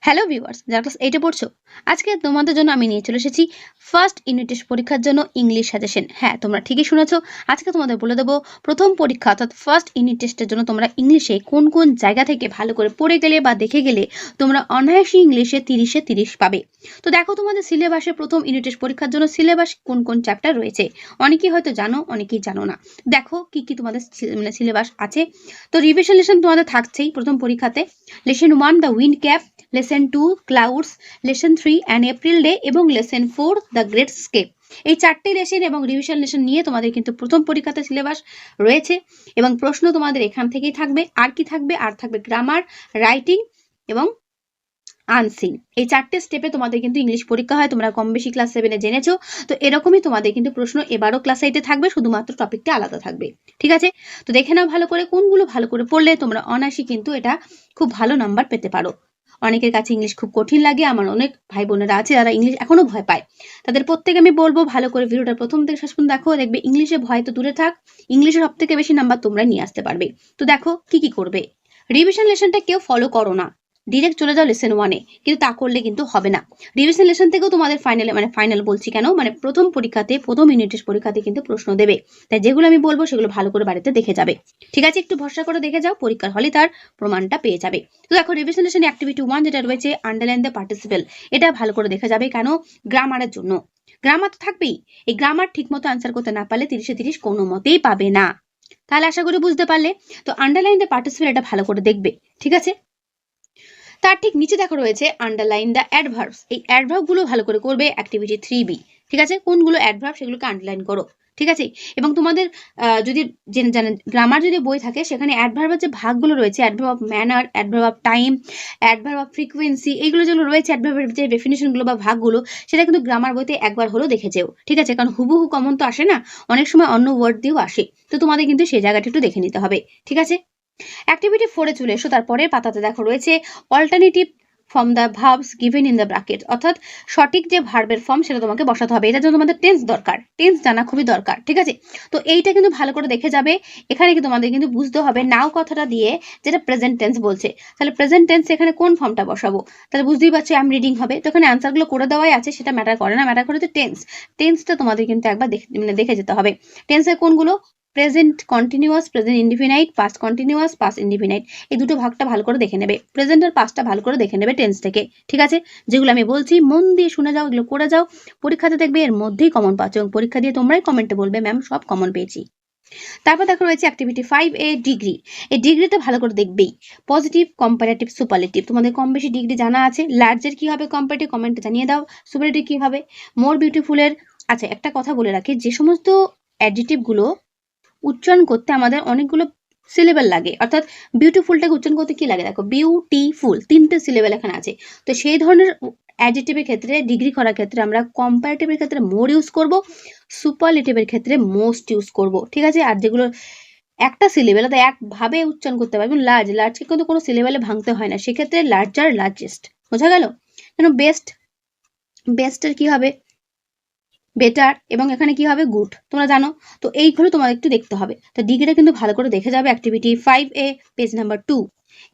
Hello viewers, যারা class 8 এ পড়ছো, আজকে তোমাদের জন্য আমি নিয়ে চলে এসেছি ফার্স্ট ইউনিট টেস্ট পরীক্ষার জন্য ইংলিশ সাজেশন। হ্যাঁ, তোমরা ঠিকই শুনেছো। আজকে তোমাদের বলে দেবো প্রথম পরীক্ষা অর্থাৎ ফার্স্ট ইউনিট টেস্টের জন্য তোমরা ইংলিশে কোন কোন জায়গা থেকে ভালো করে পড়ে গেলে বা দেখে গেলে তোমরা অনায়াসই ইংলিশে 30-এ 30 পাবে। তো দেখো তোমাদের সিলেবাসে প্রথম ইউনিট টেস্ট পরীক্ষার জন্য সিলেবাস কোন কোন চ্যাপ্টার রয়েছে। অনেকেই হয়তো জানো, অনেকেই জানো না। দেখো কি কি তোমাদের সিলেবাস আছে। তো রিভিশন লেসন তোমাদের থাকছেই প্রথম পরীক্ষাতে। Lesson 1 the wind cap, lesson 2 clouds, lesson 3 an April day এবং লেসন 4 দ্য গ্রেট স্কেপ। এই চারটি লেসন এবং রিভিশন লেসন নিয়ে তোমাদের কিন্তু প্রথম পরীক্ষাতে সিলেবাস রয়েছে এবং প্রশ্ন তোমাদের এখান থেকেই থাকবে। আর কি থাকবে? আর থাকবে গ্রামার, রাইটিং এবং আনসিন। এই চারটে স্টেপে তোমাদের কিন্তু ইংলিশ পরীক্ষা হয়, তোমরা কম বেশি ক্লাস 7-এ জেনেছো। তো এরকমই তোমাদের কিন্তু প্রশ্ন এবারও ক্লাস 8-এ থাকবে, শুধুমাত্র টপিকটা আলাদা থাকবে। ঠিক আছে? তো দেখে নাও ভালো করে কোনগুলো ভালো করে পড়লে তোমরা অনায়াসই কিন্তু এটা খুব ভালো নাম্বার পেতে পারো। অনেকের কাছে ইংলিশ খুব কঠিন লাগে, আমার অনেক ভাই বোনেরা আছে যারা ইংলিশ এখনো ভয় পায়। তাদের প্রত্যেকে আমি বলবো ভালো করে ভিডিওটা প্রথম থেকে শেষ পর্যন্ত দেখো, দেখবে ইংলিশে ভয় তো দূরে থাক, ইংলিশে সব থেকে বেশি নাম্বার তোমরা নিয়ে আসতে পারবে। তো দেখো কি কি করবে। রিভিশন লেসনটা কেউ ফলো করো না, ডিরেক্ট চলে যাও লেসন 1-এ, কিন্তু তা করলে কিন্তু হবে না। রিভিশন লেসন থেকেও তোমাদের ফাইনালে ফাইনাল বলছি কেন, প্রথম পরীক্ষাতে প্রথম ইউনিট টেস্ট পরীক্ষাতে কিন্তু প্রশ্ন দেবে। তাই যেগুলো আমি বলবো সেগুলো ভালো করে বাড়িতে দেখে যাবে। ঠিক আছে? একটু ভরসা করে দেখে যাও, পরীক্ষার হলে তার প্রমাণটা পেয়ে যাবে। তো দেখো রিভিশন লেসন অ্যাক্টিভিটি 1 যেটা রয়েছে আন্ডারলাইন দ্য পার্টিসিপল, এটা ভালো করে দেখে যাবে। কেন? গ্রামারের জন্য। গ্রামার তো থাকবেই, এই গ্রামার ঠিকমতো আনসার করতে না পারলে 30-এ 30 কোনো মতেই পাবে না। তাহলে আশা করি বুঝতে পারলে। তো আন্ডারলাইন দ্য পার্টিসিপল এটা ভালো করে দেখবে। ঠিক আছে? তার ঠিক নিচে দেখো রয়েছে আন্ডারলাইন দ্য অ্যাডভার্বস। এই অ্যাডভার্ব গুলো ভালো করে করবে অ্যাক্টিভিটি 3B। ঠিক আছে? কোনগুলো অ্যাডভার্ব সেগুলোকে আন্ডারলাইন করো। ঠিক আছে? এবং তোমাদের যদি গ্রামার যদি বই থাকে সেখানে অ্যাডভার্বের যে ভাগগুলো রয়েছে, adverb of manner, adverb of time, adverb of frequency, এইগুলো যেগুলো রয়েছে অ্যাডভার্বের যে ডেফিনেশনগুলো বা ভাগগুলো, সেটা কিন্তু গ্রামার বইতে একবার হলেও দেখে যেও। ঠিক আছে? কারণ হুবহু কমন তো আসে না, অনেক সময় অন্য ওয়ার্ড দিয়েও আসে। তো তোমাদের কিন্তু সেই জায়গাটা একটু দেখে নিতে হবে। ঠিক আছে? অ্যাক্টিভিটি 4-এ চলে এসো। তারপরের পাতাতে দেখো রয়েছে alternative from the verbs given in the bracket, অর্থাৎ সঠিক যে ভার্বের ফর্ম সেটা তোমাকে বসাতে হবে। এটার জন্য তোমাদের টেন্স দরকার, টেন্স জানা খুবই দরকার। ঠিক আছে? তো এইটা কিন্তু ভালো করে দেখে যাবে। এখানে কিন্তু তোমাদের কিন্তু বুঝতে হবে নাও কথাটা দিয়ে যেটা প্রেজেন্ট টেন্স বলছে, তাহলে প্রেজেন্ট টেন্স এখানে কোন ফর্মটা বসাবো। তাহলে বুঝতেই পারছো আই এম রিডিং হবে। তো এখানে অ্যান্সারগুলো করে দেওয়াই আছে, সেটা ম্যাটার করে না, ম্যাটার করে তো টেন্স। টেন্সটা তোমাদের কিন্তু একবার দেখে যেতে হবে। টেন্সের কোনগুলো? Present continuous, present indefinite, past continuous, past indefinite. এই দুটো ভাগটা ভালো করে দেখে নেবে। প্রেজেন্ট আর পাস্টটা ভালো করে দেখে নেবে টেন্স থেকে। ঠিক আছে? যেগুলো আমি বলছি মন দিয়ে শুনে যাও, এগুলো করে যাও। পরীক্ষাতে দেখবে এর মধ্যেই কমন পাচ্ছ এবং পরীক্ষা দিয়ে তোমরাই কমেন্টে বলবে ম্যাম সব কমন পেয়েছি। তারপর দেখো রয়েছে অ্যাক্টিভিটি 5A ডিগ্রি। এই ডিগ্রিতে ভালো করে দেখবেই পজিটিভ, কম্পারেটিভ, সুপারলেটিভ। তোমাদের কম বেশি ডিগ্রি জানা আছে। লার্জের কি হবে কম্পারেটিভ, কমেন্টে জানিয়ে দাও। সুপারলেটিভ কি হবে? মোর বিউটিফুলের। আচ্ছা, একটা কথা বলে রাখি, যে সমস্ত অ্যাডজেক্টিভ গুলো উচ্চারণ করতে আমাদের অনেকগুলো সিলেবেল লাগে, অর্থাৎ বিউটিফুলটাকে উচ্চারণ করতে কি লাগে? দেখো বিউটিফুল 3টে সিলেবেল এখানে আছে। তো সেই ধরনের অ্যাডজেক্টিভের ক্ষেত্রে, ডিগ্রি করার ক্ষেত্রে আমরা কম্পারেটিভের ক্ষেত্রে মোর ইউজ করব, সুপারলেটিভের ক্ষেত্রে মোস্ট ইউজ করব। ঠিক আছে? আর যেগুলো একটা সিলেবেল অর্থাৎ একভাবে উচ্চারণ করতে পারবেন, লার্জকে কিন্তু কোনো সিলেবেলে ভাঙতে হয় না, সেক্ষেত্রে লার্জার, লার্জেস্ট। বোঝা গেল? কেন? বেস্ট, বেস্টের কি হবে? বেটার, এবং এখানে কি হবে? গুড। তোমরা জানো। তো এইগুলো তোমাদের একটু দেখতে হবে। তো ডিগ্রিটা কিন্তু ভালো করে দেখে যাবে অ্যাক্টিভিটি 5A পেজ নাম্বার 2।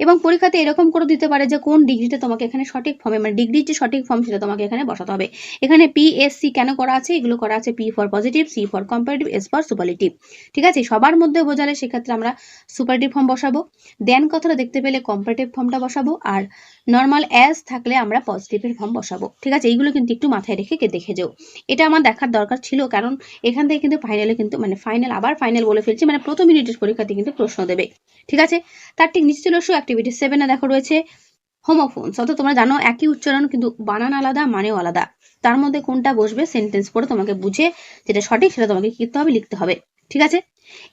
এবং পরীক্ষাতে এরকম করে দিতে পারে যে কোন ডিগ্রিটা তোমাকে এখানে সঠিক ফর্মে, ডিগ্রির যে সঠিক ফর্ম সেটা তোমাকে এখানে বসাতে হবে। এখানে PSC কেন করা আছে? এগুলো করা আছে P for positive, C for comparative, S for superlative. ঠিক আছে? সবার মধ্যে বোঝালে সেক্ষেত্রে আমরা সুপারলেটিভ ফর্ম বসাবো। দেন কথাটা দেখতে পেলে কম্পারেটিভ ফর্মটা বসাবো, আর নর্মাল অ্যাজ থাকলে আমরা পজিটিভের ফর্ম বসাবো। ঠিক আছে? এইগুলো কিন্তু একটু মাথায় রেখে দেখে যাও। এটা আমার দেখার দরকার ছিল, কারণ এখান থেকে কিন্তু ফাইনালে কিন্তু ফাইনাল বলে ফেলছি, প্রথম ইউনিটের পরীক্ষাতে কিন্তু প্রশ্ন দেবে। ঠিক আছে? তার ঠিক নিচে চলে আসো অ্যাক্টিভিটি 7-এ দেখো রয়েছে হোমোফোনস, অর্থাৎ তোমরা জানো একই উচ্চারণ কিন্তু বানান আলাদা, মানেও আলাদা। তার মধ্যে কোনটা বসবে সেন্টেন্স পড়ে তোমাকে বুঝে যেটা সঠিক সেটা তোমাকে কি করতে হবে? লিখতে হবে। ঠিক আছে?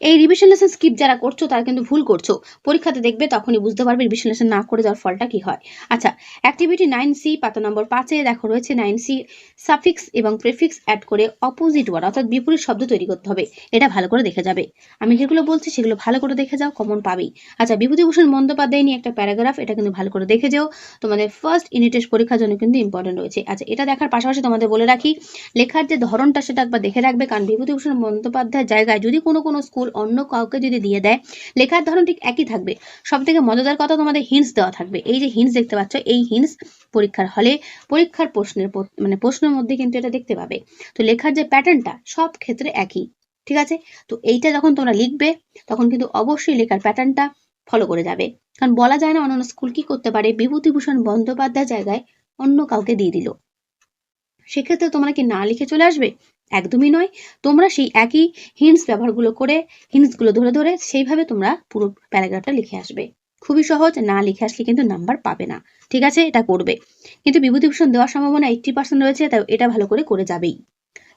এই রিভিশন লেসন স্কিপ যারা করছো তারা কিন্তু ভুল করছো। পরীক্ষাতে দেখবে তখনই বুঝতে পারবে রিভিশন লেসন না করে যাওয়ার ফলটা কি হয়। আচ্ছা, অ্যাক্টিভিটি 9C পাতা নম্বর 5-এ দেখো রয়েছে 9C সাফিক্স এবং প্রেফিক্স অ্যাড করে অপোজিট ওয়ার্ড অর্থাৎ বিপরীত শব্দ তৈরি করতে হবে। এটা ভালো করে দেখে যাবে। আমি যেগুলো বলছি সেগুলো ভালো করে দেখে যাও, কমন পাবেই। আচ্ছা, বিভূতিভূষণ বন্দ্যোপাধ্যায় নিয়ে একটা প্যারাগ্রাফ, এটা কিন্তু ভালো করে দেখে যাও, তোমাদের ফার্স্ট ইউনিট টেস্ট পরীক্ষার জন্য কিন্তু ইম্পর্টেন্ট রয়েছে। আচ্ছা, এটা দেখার পাশাপাশি তোমাদের বলে রাখি লেখার যে ধরনটা সেটা একবার দেখে রাখবে, কারণ বিভূতিভূষণ বন্দ্যোপাধ্যায়ের জায়গায় যদি কোনো স্কুল অন্য কাউকে যদি দিয়ে দেয়, লেখার ধরন ঠিক একই থাকবে। সব থেকে মজাদার কথা, তোমাদের হিন্টস দেওয়া থাকবে। এই যে হিন্টস দেখতে পাচ্ছ, এই হিন্টস পরীক্ষার হলে পরীক্ষার প্রশ্নের মধ্যে কিন্তু এটা দেখতে পাবে। তো লেখার যে প্যাটার্নটা সব ক্ষেত্রে একই, ঠিক আছে। তো এইটা যখন তোমরা লিখবে তখন কিন্তু অবশ্যই লেখার প্যাটার্নটা ফলো করে যাবে, কারণ বলা যায় না অন্যান্য স্কুল কি করতে পারে, বিভূতিভূষণ বন্দ্যোপাধ্যায় জায়গায় অন্য কাউকে দিয়ে দিল, সেক্ষেত্রে তোমরা কি না লিখে চলে আসবে? একদমই নয়। তোমরা সেই একই হিন্টস ব্যবহারগুলো করে, হিন্টসগুলো ধরে ধরে সেইভাবে তোমরা পুরো প্যারাগ্রাফটা লিখে আসবে। খুবই সহজ, না লিখে আসলে কিন্তু নাম্বার পাবে না, ঠিক আছে। এটা করবে, কিন্তু বিভূতিভূষণ দেওয়ার সম্ভাবনা 80% রয়েছে, তাই এটা ভালো করে যাবেই।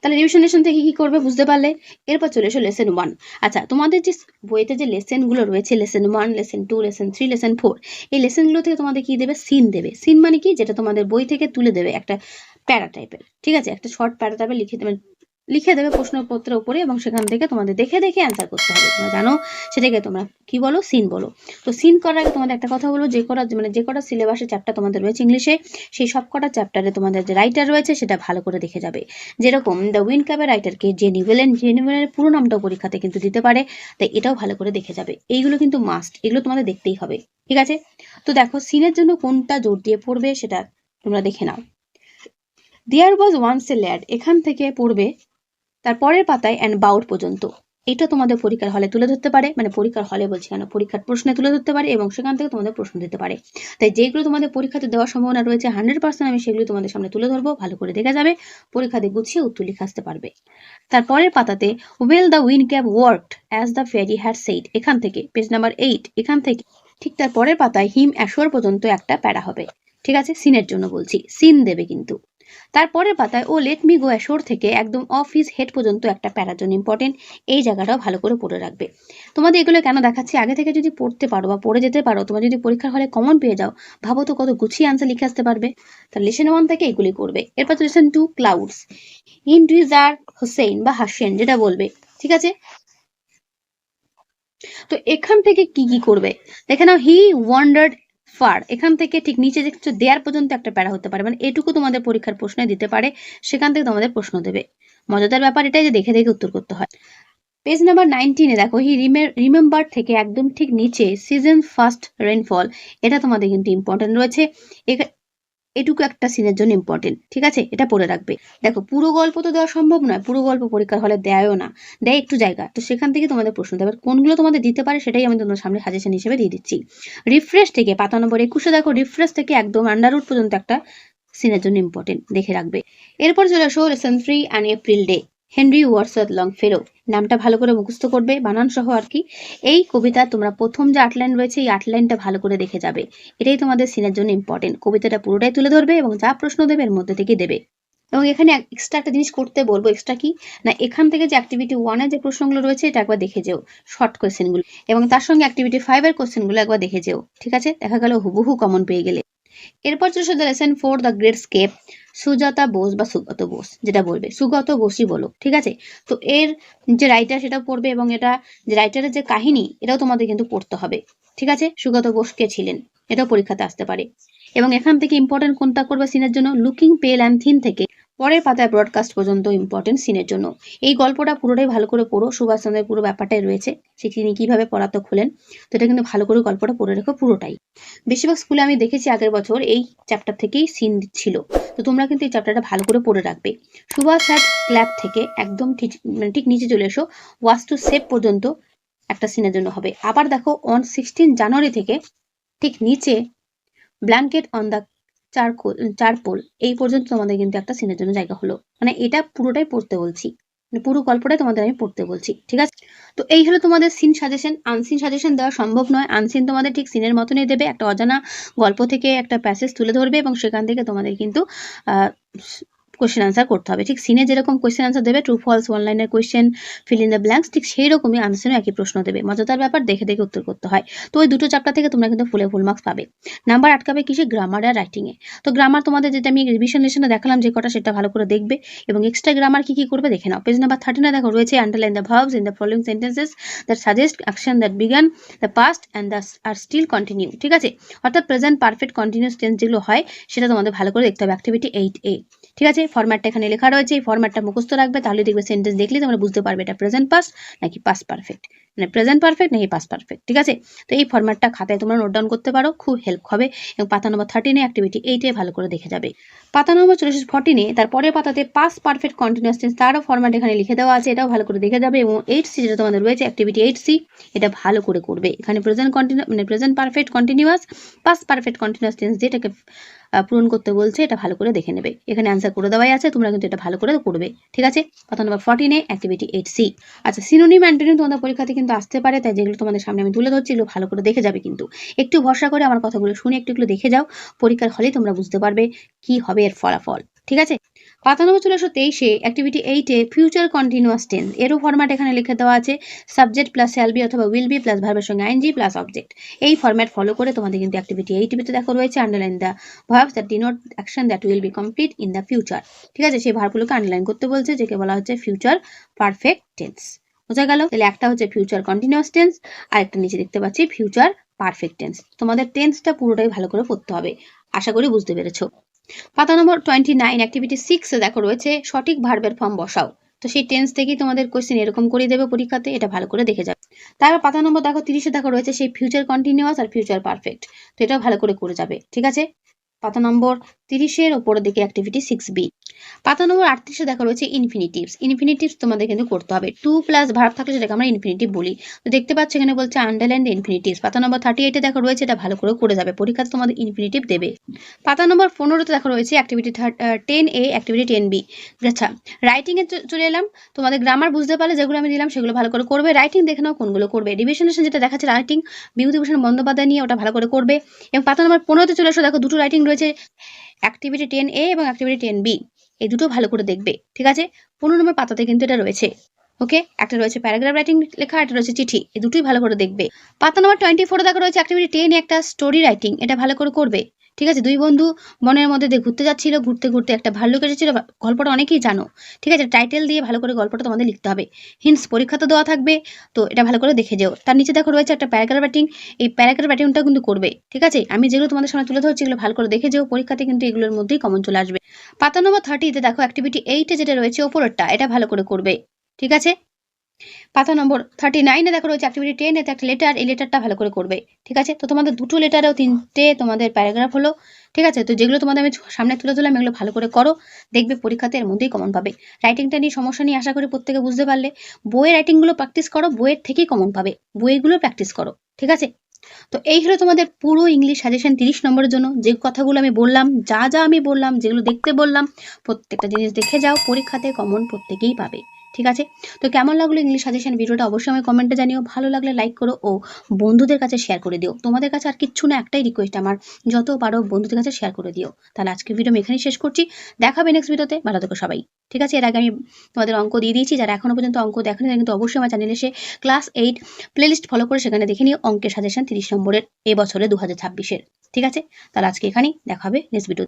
তাহলে রিভিশন থেকে কি করবে বুঝতে পারলে। এরপর চলে এসো লেসন 1। আচ্ছা, তোমাদের যে বইতে যে লেসনগুলো রয়েছে, লেসন 1, লেসন 2, লেসন 3, লেসন 4, এই লেসনগুলো থেকে তোমাদের কি দেবে? সিন দেবে। সিন মানে কি? যেটা তোমাদের বই থেকে তুলে দেবে একটা প্যারা টাইপের, ঠিক আছে, একটা শর্ট প্যারা টাইপের লিখে দেবে প্রশ্নপত্রের উপরে, এবং সেখান থেকে তোমাদের দেখে দেখে অ্যান্সার করতে হবে। তোমরা জানো সেটাকে তোমরা কি বলো? সিন বলো। তো সিন করার আগে তোমাদের একটা কথা বলবো, যে কটা সিলেবাসে চ্যাপ্টার তোমাদের রয়েছে ইংলিশে, সেই সব কটা চ্যাপ্টারে তোমাদের যে রাইটার রয়েছে সেটা ভালো করে দেখে যাবে। যেরকম দ্য উইন ক্যাবের রাইটারকে জেনি ওয়েলেন, জেনি ওয়েলেনের পুরো নামটাও পরীক্ষাতে কিন্তু দিতে পারে, তাই এটাও ভালো করে দেখে যাবে। এইগুলো কিন্তু মাস্ট, এগুলো তোমাদের দেখতেই হবে, ঠিক আছে। তো দেখো সিনের জন্য কোনটা জোর দিয়ে পড়বে সেটা তোমরা দেখে নাও। দেয়ার ওয়াজ ওয়ান্স এ ল্যাড, এখান থেকে পড়বে তার পরের পাতায় অ্যান্ড বাউট পর্যন্ত। এটা তোমাদের পরীক্ষার হলে তুলে ধরতে পারে, মানে পরীক্ষার হলে বলছি কেন, পরীক্ষার প্রশ্নে তুলে ধরতে পারে, এবং সেখান থেকে তোমাদের প্রশ্ন দিতে পারে। তাই যেগুলো তোমাদের পরীক্ষাতে দেওয়ার সম্ভাবনা রয়েছে 100%, আমি সেগুলো তোমাদের সামনে তুলে ধরবো, ভালো করে দেখা যাবে, পরীক্ষাতে গুছিয়ে উত্তর লিখে আসতে পারবে। তারপরের পাতাতে well the wind cap worked as the fairy had said, এখান থেকে পেজ নাম্বার 8, এখান থেকে ঠিক তার পরের পাতায় হিম অ্যাশোর পর্যন্ত একটা প্যারা হবে, ঠিক আছে। সিনের জন্য বলছি, সিন দেবে কিন্তু। তারপরের পাতায় ও লেট মি গো অ্যাশোর থেকে একদম অফ হিজ হেড পর্যন্ত একটা প্যারার জন্য ইম্পর্টেন্ট, এই জায়গাটাও ভালো করে পড়ে রাখবে। তোমাদের এগুলো কেন দেখাচ্ছি, আগে থেকে যদি পড়তে পারো বা পড়ে যেতে পারো, তোমরা যদি পরীক্ষার হলে কমন পেয়ে যাও, ভাবো তো কত গুছিয়ে আনসার লিখে আসতে পারবে। তাহলে লেসন 1 থেকে এগুলি করবে। এরপর লেসন 2 ক্লাউডস, ইন্দ্রিজার হোসেন বা হাসেন যেটা বলবে, ঠিক আছে। তো এখান থেকে কি কি করবে দেখে নাও। হি ওয়ান্ডার্ড ফার, এখান থেকে ঠিক নিচে দেখছো দেয়ার পর্যন্ত একটা প্যারা হতে পারে, মানে এটুকু তোমাদের পরীক্ষার প্রশ্নে দিতে পারে, সেখান থেকে তোমাদের প্রশ্ন দেবে। মজাদার ব্যাপার এটাই যে দেখে দেখে উত্তর করতে হয়। পেজ নাম্বার 19 দেখো, হি রিমেম্বার থেকে একদম ঠিক নিচে সিজন ফার্স্ট রেইনফল, এটা তোমাদের কিন্তু ইম্পর্টেন্ট রয়েছে। এটুকু একটা সিনের জন্য ইম্পর্টেন্ট, ঠিক আছে, এটা পড়ে রাখবে। দেখো পুরো গল্প তো দেওয়া সম্ভব নয়, পুরো গল্প পরীক্ষার হলে দেয়ও না, দেয় একটু জায়গা, তো সেখান থেকে তোমাদের প্রশ্ন দেবে। কোনগুলো তোমাদের দিতে পারে সেটাই আমি তোমাদের সামনে সাজেশন হিসেবে দিয়ে দিচ্ছি। রিফ্রেশ থেকে পাতা নম্বর 21 দেখো, রিফ্রেশ থেকে একদম আন্ডারউড পর্যন্ত একটা সিনের জন্য ইম্পর্টেন্ট, দেখে রাখবে। এরপর চলে আসো lesson 3 an April day, Henry Wordsworth Longfellow, নামটা ভালো করে মুখস্থ করবে, বানান সহ আর কি। এই কবিতা তোমরা প্রথম যে 8 লাইন রয়েছে, এই 8 লাইনটা ভালো করে দেখে যাবে, এটাই তোমাদের সিনের জন্য ইম্পর্টেন্ট। কবিতাটা পুরোটাই তুলে ধরবে এবং যা প্রশ্ন দেবে এর মধ্যে থেকে দেবে। এবং এখানে এক্সট্রা একটা জিনিস করতে বলবো, এক্সট্রা কি না, এখান থেকে যে অ্যাক্টিভিটি 1 এর যে প্রশ্নগুলো রয়েছে এটা একবার দেখে যেও, শর্ট কোয়েশ্চেনগুলো, এবং তার সঙ্গে অ্যাক্টিভিটি 5 এর কোয়েশ্চেনগুলো একবার দেখে যেও, ঠিক আছে। দেখা গেল হুবহু কমন পেয়ে গেলে। এরপর চলে আসে lesson 4 the great escape, Sujata Bose বা সুগত বোস যেটা বলবে, সুগত বোসই বলো, ঠিক আছে। তো এর যে রাইটার সেটা পড়বে, এবং এটা যে রাইটারের যে কাহিনী এটাও তোমাদের কিন্তু পড়তে হবে, ঠিক আছে। সুগত বোস কে ছিলেন এটাও পরীক্ষাতে আসতে পারে। এবং এখান থেকে ইম্পর্টেন্ট কোনটা করবে সিনের জন্য, লুকিং পেল অ্যান্ড থিন থেকে পরের পাতায় ব্রডকাস্ট পর্যন্ত ইম্পর্টেন্ট সিনের জন্য। এই গল্পটা পুরোটাই ভালো করে পড়ো, সুভাষচন্দ্রের পুরো ব্যাপারটাই রয়েছে, সে তিনি কিভাবে পড়াতো খোলেন, তো এটা কিন্তু ভালো করে গল্পটা পড়ে রেখো পুরোটাই। বেশিরভাগ স্কুলে আমি দেখেছি আগের বছর এই চ্যাপ্টার থেকেই সিন ছিল, তো তোমরা কিন্তু এই চ্যাপ্টারটা ভালো করে পড়ে রাখবে। সুভাষ হ্যাড ক্ল্যাপ থেকে একদম ঠিক নিচে চলে এসো, ওয়াজ টু সেভ পর্যন্ত একটা সিনের জন্য হবে। আবার দেখো অন 16 জানুয়ারি থেকে ঠিক নিচে ব্ল্যাঙ্কেট অন দ্য চারপোল এই পর্যন্ত তোমাদের কিন্তু একটা সিনের জন্য জায়গা হলো, মানে এটা পুরোটাই পড়তে বলছি, মানে পুরো গল্পটাই তোমাদের আমি পড়তে বলছি, ঠিক আছে। তো এই হলো তোমাদের সিন সাজেশন। আনসিন সাজেশন দেওয়া সম্ভব নয়, আনসিন তোমাদের ঠিক সিনের মতনই দেবে, একটা অজানা গল্প থেকে একটা প্যাসেজ তুলে ধরবে, এবং সেখান থেকে তোমাদের কিন্তু কোয়েশ্চেন আনসার করতে হবে। ঠিক সিনে যেরকম কোয়েশ্চেন আনসার দেবে, ট্রু ফলস ওয়ান লাইনের question, fill in the blanks, ঠিক সেই রকমই আনসারও একই প্রশ্ন দেবে। মজাদার ব্যাপার, দেখে দেখে উত্তর করতে হয়। তো ওই দুটো চ্যাপ্টার থেকে তোমরা কিন্তু ফুল মার্কস পাবে। নাম্বার আটকাবে কিসে? গ্রামার আর রাইটিং এ। তো গ্রামার তোমাদের যেটা আমি রিভিশন লেসনে দেখালাম যে কটা, সেটা ভালো করে দেখবে, এবং এক্সট্রা গ্রামার কি কি করবে দেখে নাও। পেজ নাম্বার 13 দেখো রয়েছে underline the verbs in the following sentences that suggest action that began the past and are still continue, ঠিক আছে। অর্থাৎ প্রেজেন্ট পারফেক্ট কন্টিনিউয়াস টেন্স যেগুলো হয় সেটা তোমাদের ভালো করে দেখতে হবে, অ্যাক্টিভিটি 8A, ঠিক আছে। ফরম্যাটটা এখানে লেখা রয়েছে, এই ফরম্যাটটা মুখস্থ রাখবে, তাহলে দেখবে সেন্টেন্স দেখলে তোমরা বুঝতে পারবে এটা প্রেজেন্ট পাস্ট নাকি পাস্ট পারফেক্ট, মানে প্রেজেন্ট পারফেক্ট নাকি পাস্ট পারফেক্ট। ঠিক আছে, তো এই ফরম্যাটটা খাতায় তোমরা নোট ডাউন করতে পারো, খুব হেল্প হবে। এবং পাতা নম্বর 13 অ্যাক্টিভিটি 8 ভালো করে দেখে যাবে। পাতা নম্বর 14 তারপরে পাতাতে পাস্ট পারফেক্ট কন্টিনিউয়াস টেন্স তারও ফরম্যাট এখানে লিখে দেওয়া আছে, এটাও ভালো করে দেখে যাবে। এবং 8C যেটা তোমাদের রয়েছে অ্যাক্টিভিটি 8C, এটা ভালো করে করবে। এখানে প্রেজেন্ট কন্টিনিউ মানে present perfect continuous, past perfect continuous tense যেটাকে পূরণ করতে বলছে এটা ভালো করে দেখে নেবে। এখানে অ্যান্সার করে দেওয়াই আছে, তোমরা কিন্তু এটা ভালো করে করবে। ঠিক আছে, পাতা নম্বর 14 অ্যাক্টিভিটি 8C। আচ্ছা, সিনোনিম অ্যান্টোনিম তোমাদের পরীক্ষাতে কিন্তু আসতে পারে, তাই যেগুলো তোমাদের সামনে আমি তুলে ধরছি এগুলো ভালো করে দেখে যাবে। কিন্তু একটু ভরসা করে আমার কথাগুলো শুনে একটু দেখে যাও, পরীক্ষার হলেই তোমরা বুঝতে পারবে কি হবে এর ফলাফল। ঠিক আছে, পাতা নম্বর 23 অ্যাক্টিভিটি 8 ফিউচার কন্টিনিউয়াস টেন্স, এরও ফরম্যাট এখানে লিখে দেওয়া আছে, সাবজেক্ট প্লাস শ্যাল বি অথবা উইল বি প্লাস ভার্বের সঙ্গে আইএনজি প্লাস অবজেক্ট। এই ফরম্যাট ফলো করে তোমাদের কিন্তু অ্যাক্টিভিটি 8 দেখো রয়েছে, underline the verbs that denote action that will be complete in the future. ঠিক আছে, সেই ভার্বগুলোকে আন্ডারলাইন করতে বলছে, যেকে বলা হচ্ছে ফিউচার পারফেক্ট টেন্স। বোঝা গেল? তাহলে একটা হচ্ছে ফিউচার কন্টিনিউয়াস টেন্স, আর একটা নিচে দেখতে পাচ্ছি ফিউচার পারফেক্ট টেন্স। তোমাদের টেন্সটা পুরোটাই ভালো করে পড়তে হবে, আশা করি বুঝতে পেরেছো। পাতা নম্বর 29 অ্যাক্টিভিটি 6 দেখো রয়েছে সঠিক ভার্বের ফর্ম বসাও। তো সেই টেন্স থেকেই তোমাদের কোশ্চেন এরকম করে দেবে পরীক্ষাতে, এটা ভালো করে দেখে যাবে। তারপর পাতা নম্বর দেখো 30 দেখো রয়েছে সেই ফিউচার কন্টিনিউয়াস আর ফিউচার পারফেক্ট, তো এটা ভালো করে যাবে। ঠিক আছে, পাতা নম্বর 30 উপরের দিকে অ্যাক্টিভিটি 6B। পাতা নম্বর 38 দেখা রয়েছে ইনফিনিটিভস। ইনফিনিটিভস তোমাদের কিন্তু করতে হবে, টু প্লাস ভার্ব থাকলে সেটাকে আমরা ইনফিনিটিভ বলি। তো দেখতে পাচ্ছ এখানে বলছে আন্ডারলাইন দ্য ইনফিনিটিভস। পাতা নম্বর 38 দেখা রয়েছে, এটা ভালো করে যাবে, পরীক্ষাতে তোমাদের ইনফিনিটিভ দেবে। পাতা নম্বর 15 দেখা রয়েছে অ্যাক্টিভিটি 10A অ্যাক্টিভিটি 10B। আচ্ছা, রাইটিং এ চলে এলাম। তোমাদের গ্রামার বুঝতে পারলে যেগুলো আমি দিলাম সেগুলো ভালো করে করবে, রাইটিং দেখে নাও কোনগুলো করবে। ডিভিশনেশন যেটা দেখাচ্ছে রাইটিং বিভূতিভূষণ বন্দ্যোপাধ্যায় নিয়ে, ওটা ভালো করে করবে। এবং পাতা নম্বর 15 চলে এসো, দেখো দুটো রাইটিং রয়েছে, অ্যাক্টিভিটি 10A এবং অ্যাক্টিভিটি 10B, এই দুটো ভালো করে দেখবে। ঠিক আছে, 15 নম্বর পাতাতে কিন্তু এটা রয়েছে। ওকে, একটা রয়েছে প্যারাগ্রাফ রাইটিং লেখা, একটা রয়েছে চিঠি, এই দুটোই ভালো করে দেখবে। পাতা নম্বর 24 দেখা রয়েছে অ্যাক্টিভিটি 10 একটা স্টোরি রাইটিং, এটা ভালো করে করবে। ঠিক আছে, দুই বন্ধু বনের মধ্যে দিয়ে ঘুরতে যাচ্ছিল, ঘুরতে একটা ভাল্লুক এসেছিল, গল্পটা অনেকেই জানো। ঠিক আছে, টাইটেল দিয়ে ভালো করে গল্পটা তোমাদের লিখতে হবে, হিন্টস পরীক্ষাতে দেওয়া থাকবে, তো এটা ভালো করে দেখে যেও। তার নিচে দেখো রয়েছে একটা প্যারাগ্রাফ রাইটিং, এই প্যারাগ্রাফ রাইটিংটা কিন্তু করবে। ঠিক আছে, আমি যেগুলো তোমাদের সামনে তুলে ধরছি এগুলো ভালো করে দেখে যেও, পরীক্ষাতে কিন্তু এগুলোর মধ্যেই কমন চলে আসবে। পাতা নম্বর 30 দেখো অ্যাক্টিভিটি 8 যেটা রয়েছে ওপরেরটা, এটা ভালো করে করবে। ঠিক আছে, পাতা নম্বর 39 দেখো রয়েছে অ্যাক্টিভিটি 10 এতে একটা লেটার, এই লেটারটা ভালো করে করবে। ঠিক আছে, তো তোমাদের দুটো লেটারেও 3টে তোমাদের প্যারাগ্রাফ হলো। ঠিক আছে, তো যেগুলো তোমাদের আমি সামনে তুলে ধরলাম এগুলো ভালো করে করো, দেখবে পরীক্ষাতে এর মধ্যেই কমন পাবে। রাইটিংটা নিয়ে সমস্যা নিয়ে আশা করি প্রত্যেকে বুঝতে পারলে। বইয়ের রাইটিংগুলো প্র্যাকটিস করো, বইয়ের থেকেই কমন পাবে, বইগুলো প্র্যাকটিস করো। ঠিক আছে, তো এই হলো তোমাদের পুরো ইংলিশ সাজেশন 30 নম্বরের জন্য। যে কথাগুলো আমি বললাম, যা আমি বললাম, যেগুলো দেখতে বললাম, প্রত্যেকটা জিনিস দেখে যাও, পরীক্ষাতে কমন প্রত্যেকেই পাবে। ঠিক আছে, তো কেমন লাগলো ইংলিশ সাজেশন ভিডিওটা অবশ্যই আমাকে কমেন্টে জানিও। ভালো লাগলে লাইক করো ও বন্ধুদের কাছে শেয়ার করে দিও। তোমাদের কাছে আর কিচ্ছু না, একটাই রিকোয়েস্ট আমার, যত পারো বন্ধুদের কাছে শেয়ার করে দিও। তাহলে আজকের ভিডিও আমি এখানেই শেষ করছি, দেখাবে নেক্সট ভিডিওতে। ভালো থেকো সবাই। ঠিক আছে, এর আগে আমি তোমাদের অঙ্ক দিয়ে দিয়েছি, যারা এখনো পর্যন্ত অঙ্ক দেখেনি তারা কিন্তু অবশ্যই আমার চ্যানেলে এসে ক্লাস 8 প্লেলিস্ট ফলো করে সেখানে দেখে নিও অঙ্কের সাজেশন 30 নম্বরের এবছরে 2026-এর। ঠিক আছে, তাহলে আজকে এখানেই দেখা হবে নেক্সট ভিডিও।